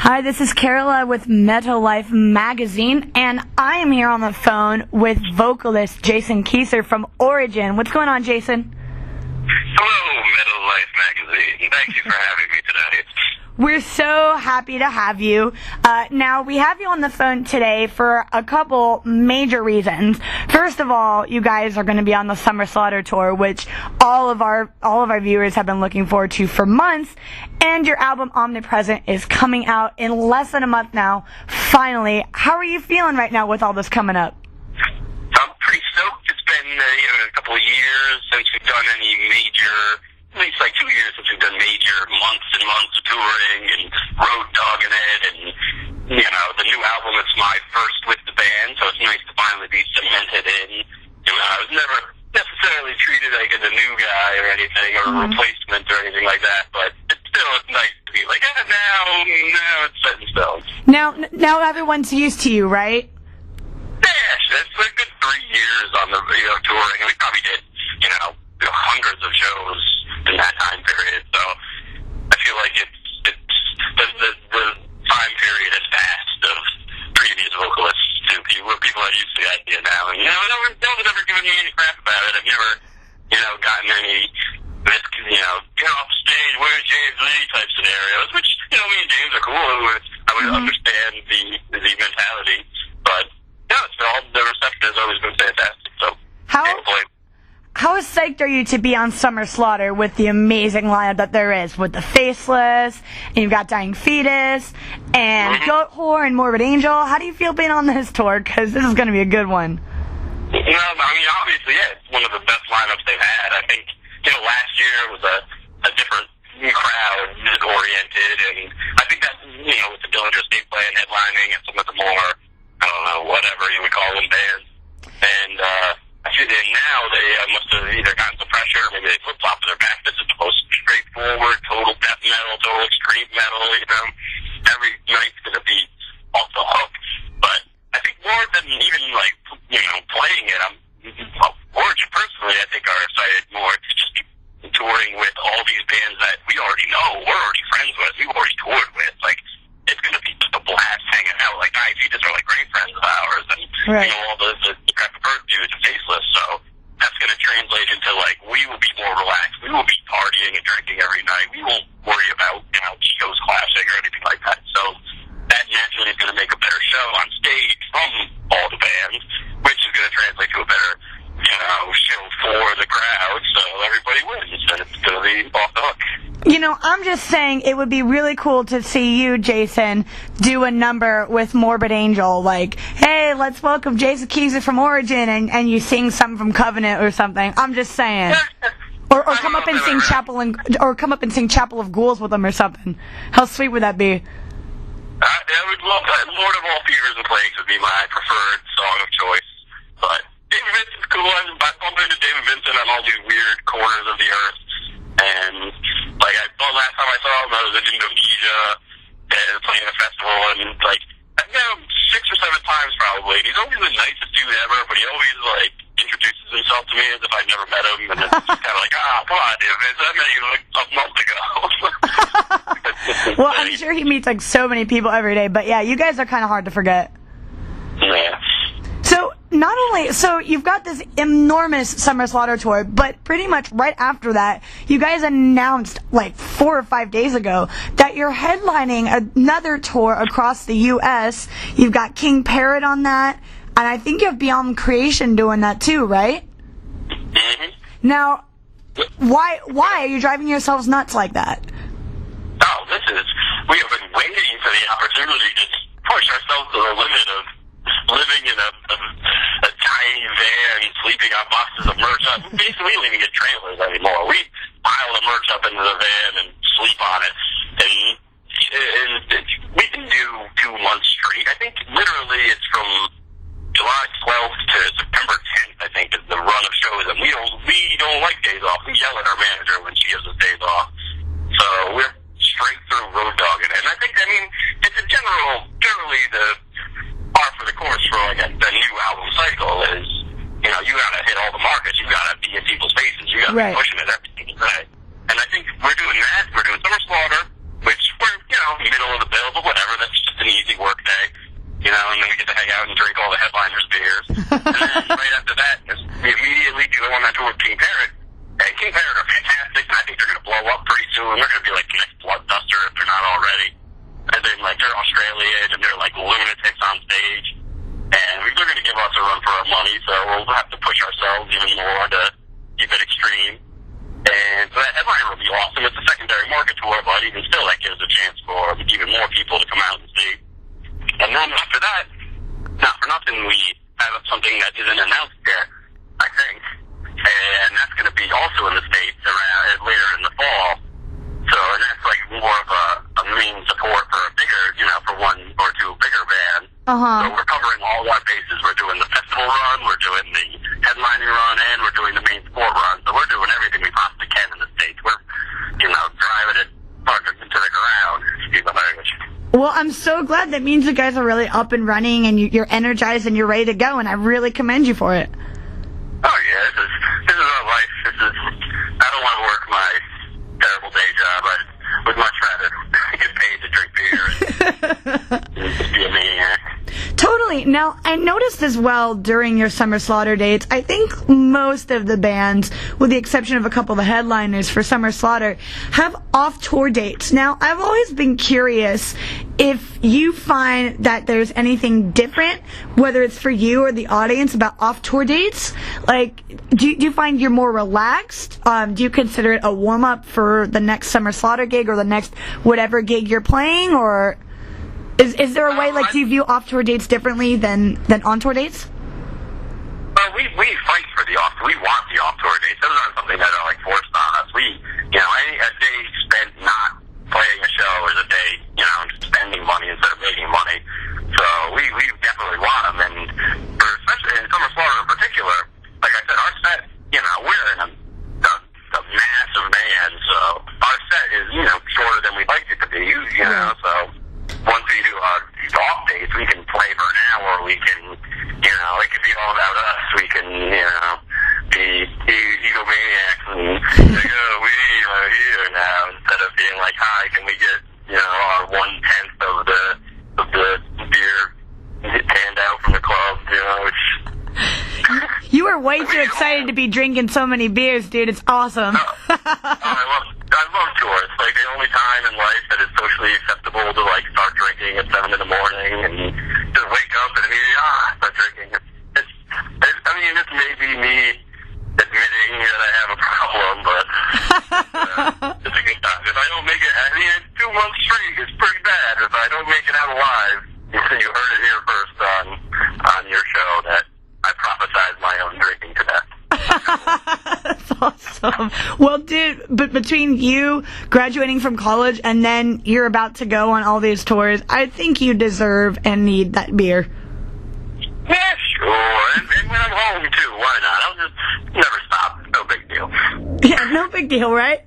Hi, this is Karila with Metal Life Magazine, and I am here on the phone with vocalist Jason Kieser from Origin. What's going on, Jason? Hello, Metal Life Magazine. Thank you for having me today. We're so happy to have you. Now, we have you on the phone today for a couple major reasons. First of all, you guys are going to be on the Summer Slaughter Tour, which all of our viewers have been looking forward to for months. And your album Omnipresent is coming out in less than a month now. Finally, how are you feeling right now with all this coming up? I'm pretty stoked. It's been a couple of years since we've done any major, at least like 2 years since we've done major months and months of touring and road dogging it. And, the new album is my first with the band, so it's nice to finally be cemented in. I was never necessarily treated like as a new guy or anything, or a replacement or anything like that, but it's still nice to be like, now it's set in stone. Now everyone's used to you, right? Yeah, it's a good 3 years on the touring, and we probably did hundreds of shows in that time period. So I feel like it's the time period has passed of previous vocalists to people are used to the idea now. And no one's ever given me any crap about it. I've never gotten any get off the stage, where's James Lee type scenarios, which me and James are cool. I would understand the mentality, but the reception has always been fantastic. So How psyched are you to be on Summer Slaughter with the amazing lineup that there is, with the Faceless, and you've got Dying Fetus, and Goat Whore, and Morbid Angel? How do you feel being on this tour? Because this is going to be a good one. Obviously, it's one of the best lineups they've had. I think, last year was a different crowd, music-oriented, and I think that, with the Dillinger State playing, headlining, and some of the more, whatever you would call them, bands. And, I feel that now they must have either gotten some pressure, maybe they flip-flopped their back. This is the most straightforward, total death metal, total extreme metal, Every night's going to be off the hook. But I think more than even, playing it, Origin personally, I think, are excited more to just be touring with all these bands that we already know, we're already friends with, we've already toured with. It's going to be just a blast hanging out. Dying Fetus are great friends of ours, and all the crap of Earth dudes and Faceless. So that's going to translate into we will be more relaxed. We will be partying and drinking every night. We won't worry about Chico's Classic or anything like that. So that naturally is going to make a better show on stage from all the bands, which is going to translate to a better show for the crowd. So everybody wins, and it's going to be off the hook. I'm just saying it would be really cool to see you, Jason, do a number with Morbid Angel, hey, let's welcome Jason Kieser from Origin, and you sing something from Covenant or something. I'm just saying. Or come up and sing Chapel of Ghouls with them or something. How sweet would that be? I would love that. Lord of All Fears and Plagues would be my preferred song of choice. But David Vincent's cool. I bump into David Vincent on all these weird corners of the earth. And I thought last time I saw him, I was in Indonesia playing a festival, and I've met him 6 or 7 times probably. And he's always the nicest dude ever, but he always introduces himself to me as if I'd never met him, and it's just kind of come on, dude, I met you a month ago. Well, I'm sure he meets so many people every day, but yeah, you guys are kind of hard to forget. Yeah. So you've got this enormous Summer Slaughter tour, but pretty much right after that, you guys announced 4 or 5 days ago that you're headlining another tour across the U.S. You've got King Parrot on that, and I think you have Beyond Creation doing that too, right? Mm-hmm. Now, why are you driving yourselves nuts like that? We have been waiting for the opportunity to push ourselves to the limit of living in a tiny van, sleeping on boxes of merch. Basically, we don't even get trailers anymore. We pile the merch up into the van and sleep on it. And we can do 2 months straight. I think literally it's from July 12th to September 10th, I think, is the run of shows. And we don't like days off. We yell at our manager when she gives us days off. So we're straight through road dogging. And I think, it's generally the par for the course for the new album cycle is, you gotta hit all the markets, you gotta be in people's faces, you gotta be pushing it every single day. And I think we're doing that. We're doing Summer Slaughter, which we're, middle of the bill, but whatever. hang out and drink all the headliners' beers. And then right after that, we immediately do the one that tour with King Parrot. And King Parrot are fantastic. I think they're going to blow up pretty soon. They're going to be like the next Bloodduster if they're not already. And then, like, they're Australian, and they're like lunatics on stage. And they're going to give us a run for our money, so we'll have to push ourselves even more to keep it extreme. And so that headliner will be awesome. It's a secondary market tour, but even still, that gives a chance for even more people to come out and see. And then after that, not for nothing, we have something that isn't announced yet, I think. And that's going to be also in the States around later in the fall. So, and that's like more of a main support for a bigger, for one or two bigger bands. So we're covering all our bases. We're doing the festival run, we're doing the headlining run, and we're doing the main sport run. So we're doing everything we possibly can in the States. We're, driving it into the ground, excuse my language. Well, I'm so glad. That means you guys are really up and running, and you're energized, and you're ready to go, and I really commend you for it. Oh, yeah, this is our life. I don't want to work my terrible day job. I would much rather get paid to drink beer and just be a maniac. Totally. Now, I noticed as well during your Summer Slaughter dates, I think most of the bands, with the exception of a couple of the headliners for Summer Slaughter, have off-tour dates. Now, I've always been curious if you find that there's anything different, whether it's for you or the audience, about off-tour dates. Like, do you find you're more relaxed? Do you consider it a warm-up for the next Summer Slaughter gig or the next whatever gig you're playing, or... Is there a way, do you view off-tour dates differently than on-tour dates? We fight for the off. We want the off-tour dates. Those aren't something that are, forced on us. A day spent not playing a show is a day, spending money instead of making money. So we definitely want them. And especially in Summer Slaughter in particular, like I said, our set, we're in a massive band. So our set is, shorter than we'd like it to be, so... Once we do our off days, we can play for an hour. We can, it could be all about us. We can, be egomaniacs and like, we are here now, instead of being like, hi, can we get, our 1/10 of the beer hand out from the club, You are way too excited to be drinking so many beers, dude. It's awesome. I love tours. Like, the only time in life that it's socially acceptable to, start drinking at 7 in the morning and just wake up and immediately, start drinking. This may be me admitting that I have a problem, but it's a good time. If I don't make it, 2 months straight is pretty bad. If I don't make it out alive, you heard it here first on your show that I prophesied my own drinking to death. That's awesome. Well, dude, but between you graduating from college and then you're about to go on all these tours, I think you deserve and need that beer. Yeah, sure. And when I'm home, too, why not? I'll just never stop. No big deal. Yeah, no big deal, right?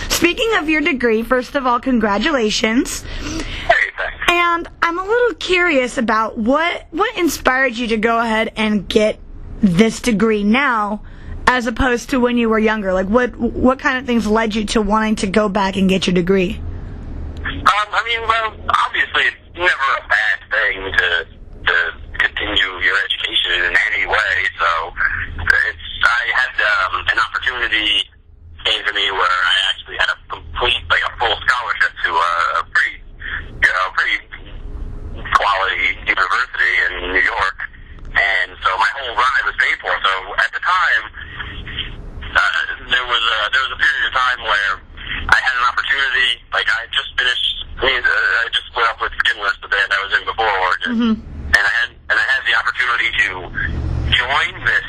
Speaking of your degree, first of all, congratulations. Hey, thanks. And I'm a little curious about what inspired you to go ahead and get this degree now, as opposed to when you were younger. What kind of things led you to wanting to go back and get your degree? Obviously it's never a bad thing to continue your education in any way. So I had an opportunity came to me where I actually had a complete, a full scholarship to a pretty quality university in New York. And so my whole ride was paid for. So at the time, there was a period of time where I had an opportunity. I just finished. I just split up with Skinless, the band I was in before Origin, and I had the opportunity to join this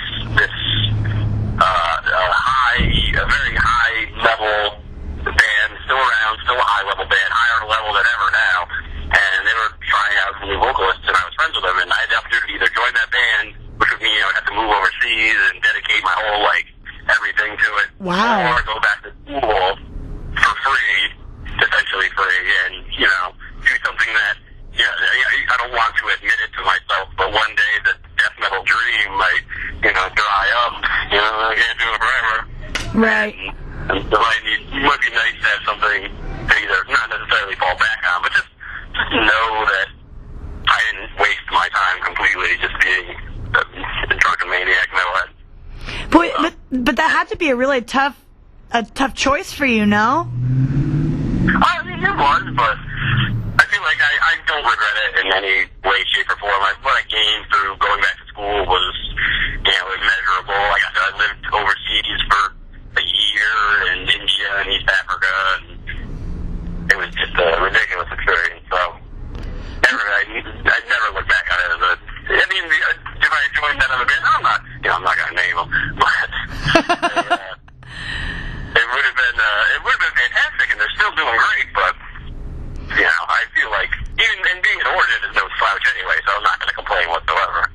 a very high level band, still around, still a high level band, higher level than ever now. And they were trying out some new vocalists, and I was friends with them, and I had the opportunity to either join that band, which would mean I would have to move overseas and dedicate my whole, everything to it. Wow. Or go back to school for free, essentially free, and, do something that, I don't want to admit it to myself, but one day the death metal dream might, dry up. I can't do it forever. Right. And so it might be nice to have something to either not necessarily fall back on, but just know that I didn't waste my had to be a really tough choice for you, no? I mean, it was, but I feel like I don't regret it in any way, shape, or form. What I gained through going back to school was, immeasurable. Like I said, I lived overseas for a year in India and East Africa, and it was just a ridiculous experience. So, I'd never look back on it as if I joined that other band, I'm not going to name them, but it would have been fantastic, and they're still doing great, but, I feel like, and being an Origin is no slouch anyway, so I'm not going to complain whatsoever.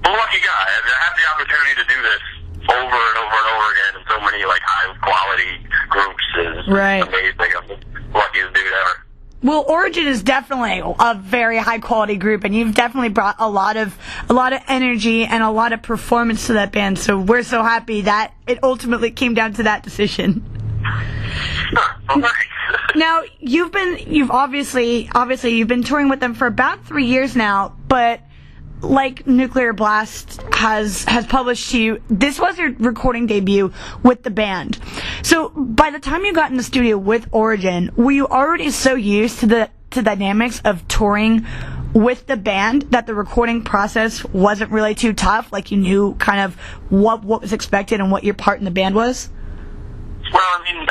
I'm a lucky guy. I have the opportunity to do this over and over and over again in so many, high-quality groups is amazing. I'm the luckiest dude ever. Well, Origin is definitely a very high-quality group, and you've definitely brought a lot of energy and a lot of performance to that band, so we're so happy that it ultimately came down to that decision. Well, thanks. Now, you've obviously you've been touring with them for about 3 years now, but like Nuclear Blast has published to you, this was your recording debut with the band. So by the time you got in the studio with Origin, were you already so used to the dynamics of touring with the band that the recording process wasn't really too tough? Like you knew kind of what was expected and what your part in the band was? Well, I think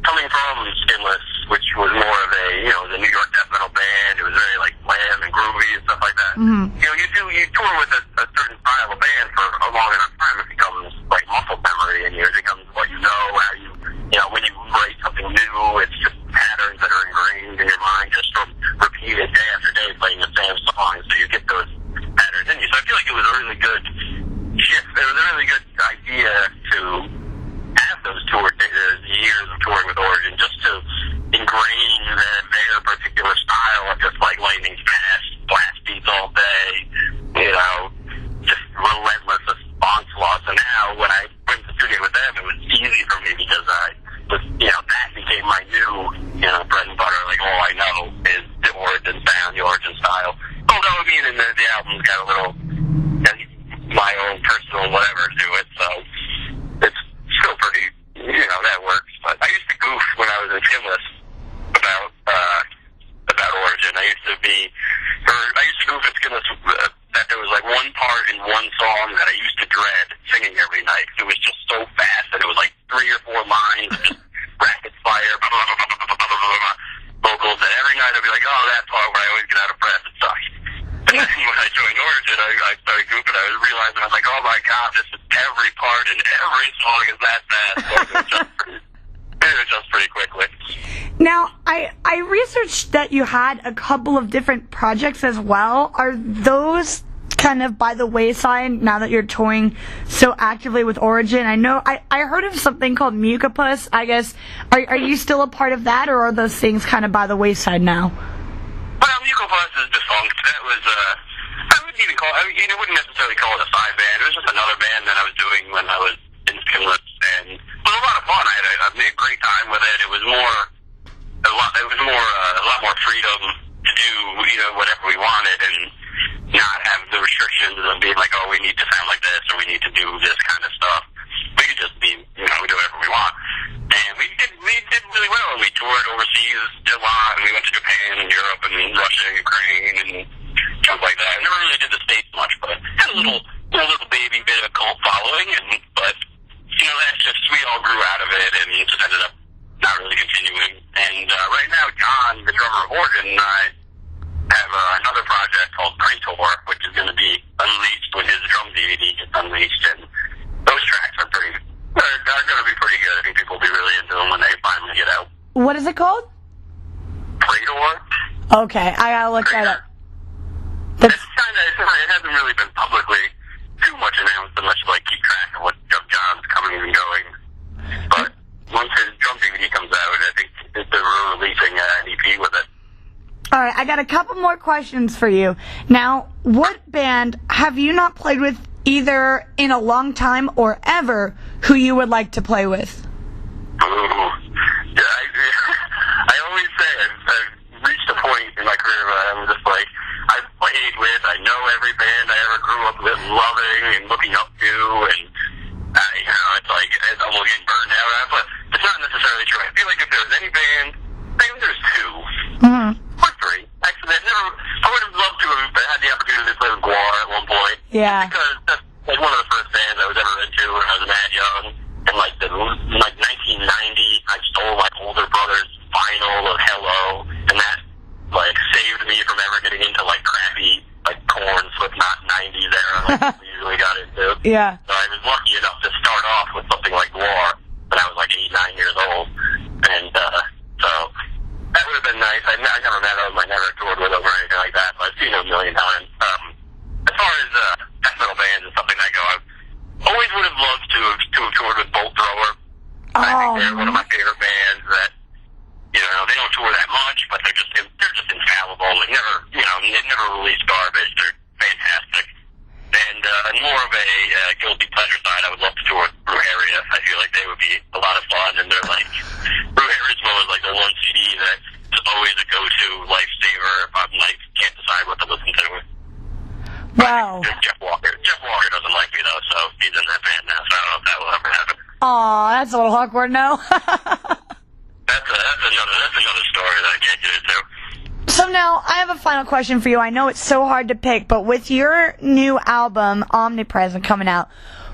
coming from Skinless, which was more of the New York death metal band, it was very glam and groovy and stuff like that. Mm-hmm. You tour with a certain style of band for a long enough time, it becomes muscle memory, and it becomes what you know, how when you write something new, it's just patterns that are ingrained in your mind just from repeated day after day playing the same song, so you get those patterns in you. So I feel like it was a really good shift. It was a really good idea to have those years of touring with Origin, just to ingrain their particular style of just lightning fast, blast beats all day, just relentless onslaught. So now when I went to the studio with them, it was easy for me because that became my new, bread and butter. All I know is the Origin sound, the Origin style. Although, the album's got a little, my own personal whatever to it, so it's still pretty, that works. But I used to goof when I was in Skinless about Origin. I used to goof at Skinless that there was one part in one song that I used to dread singing every night. It was just so fast that it was 3 or 4 lines, just rapid fire, vocals, and every night I'd be that part where I always get out of breath, it sucks. And then when I joined Origin, I started goofing. I was realizing, I was oh my god, this is every part and every song is that fast. So it adjusts pretty quickly. Now, I researched that you had a couple of different projects as well. Are those kind of by the wayside now that you're touring so actively with Origin? I know I heard of something called Mucopus. I guess are you still a part of that, or are those things kind of by the wayside now? Well, Mucopus is defunct. That was I wouldn't even call it. I wouldn't necessarily call it a side band. It was just another band that I was doing when I was in Skinless, and it was a lot of fun. I had a great time with it. It was a lot more freedom to do whatever we wanted and not have the restrictions of being we need to sound like this or we need to do this kind of stuff. We could just be we do whatever we want, and we did really well. And we toured overseas a lot, and we went to Japan and Europe and Russia and Ukraine and stuff like that. I never really did the States much, but had a little baby bit of a cult following, but that's just, we all grew out of it and just ended up not really continuing. And right now, John, the drummer of Origin, and I have another project called Praetor, which is going to be unleashed when his drum DVD gets unleashed, and those tracks are going to be pretty good. I think people will be really into them when they finally get out. What is it called? Praetor. Okay, I gotta look that up. It's it hasn't really been publicly too much announced unless you keep track of what John's coming and going. But once his drum DVD comes out, I think they're releasing an EP with it. All right, I got a couple more questions for you. Now, what band have you not played with either in a long time or ever who you would like to play with? Ooh. Yeah, I always say I've reached a point in my career where I'm just I've played with, I know every band I ever grew up with loving and looking up to, and it's Or 3. Actually, I would have loved to have had the opportunity to play with Guar at one point. Yeah. Because that's like one of the first bands I was ever into when I was mad young. And like 1990, I stole my older brother's vinyl of Hello, and that like saved me from ever getting into like crappy like Korn, Slipknot 90s era like we usually got into. Yeah. So I was lucky enough to start off with something like War when I was like 8, 9 years old, and so that would have been nice. I never met him, I never toured with him or anything like that, but I've seen him a million times. As far as death metal bands and something like that go, I always would have loved to have toured with Bolt Thrower. I think they're one of my favorite bands that, you know, they don't tour that much, but they're just infallible. They never release garbage. They're fantastic. And more of a guilty pleasure side, I would love to tour with Brew Area. I feel like they would be a lot of fun, and they're like, Brew Arismo is like the one CD that's always a go-to lifesaver if I'm like can't decide what to listen to. Wow. Jeff Walker doesn't like me though, so he's in that band now, so I don't know if that will ever happen. Aw, that's a little awkward, no? That's another story that I can't get into. So now, I have a final question for you. I know it's so hard to pick, but with your new album, Omnipresent, coming out,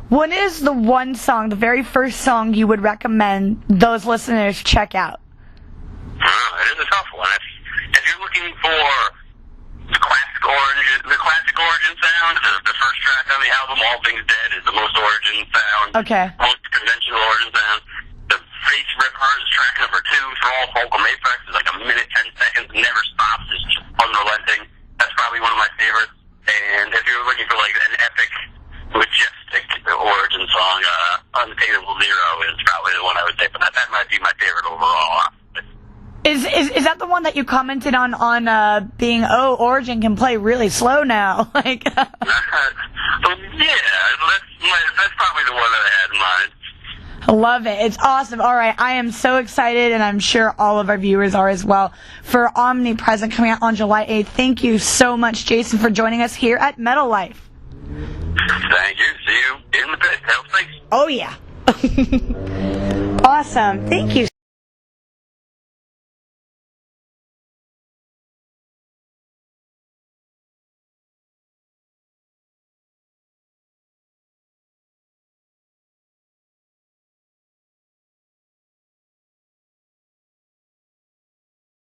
what is the one song, the very first song you would recommend those listeners check out? It is a tough one. If you're looking for the classic origin sound, the first track on the album, All Things Dead, is the most origin sound. Okay. Most conventional origin sound. The Face Ripper is track number 2. Thrall Fulcrum Apex is like a minute, 10 seconds, never stops. It's just unrelenting. That's probably one of my favorites. And if you're looking for like an epic, majestic origin song, Unattainable Zero is probably the one I would say. But that might be my favorite overall. Is that the one that you commented on being, Origin can play really slow now? Like, yeah, that's probably the one that I had in mind. I love it. It's awesome. All right, I am so excited, and I'm sure all of our viewers are as well, for Omnipresent coming out on July 8th. Thank you so much, Jason, for joining us here at Metal Life. Thank you. See you in the pit. Thanks. Oh, yeah. Awesome. Thank you.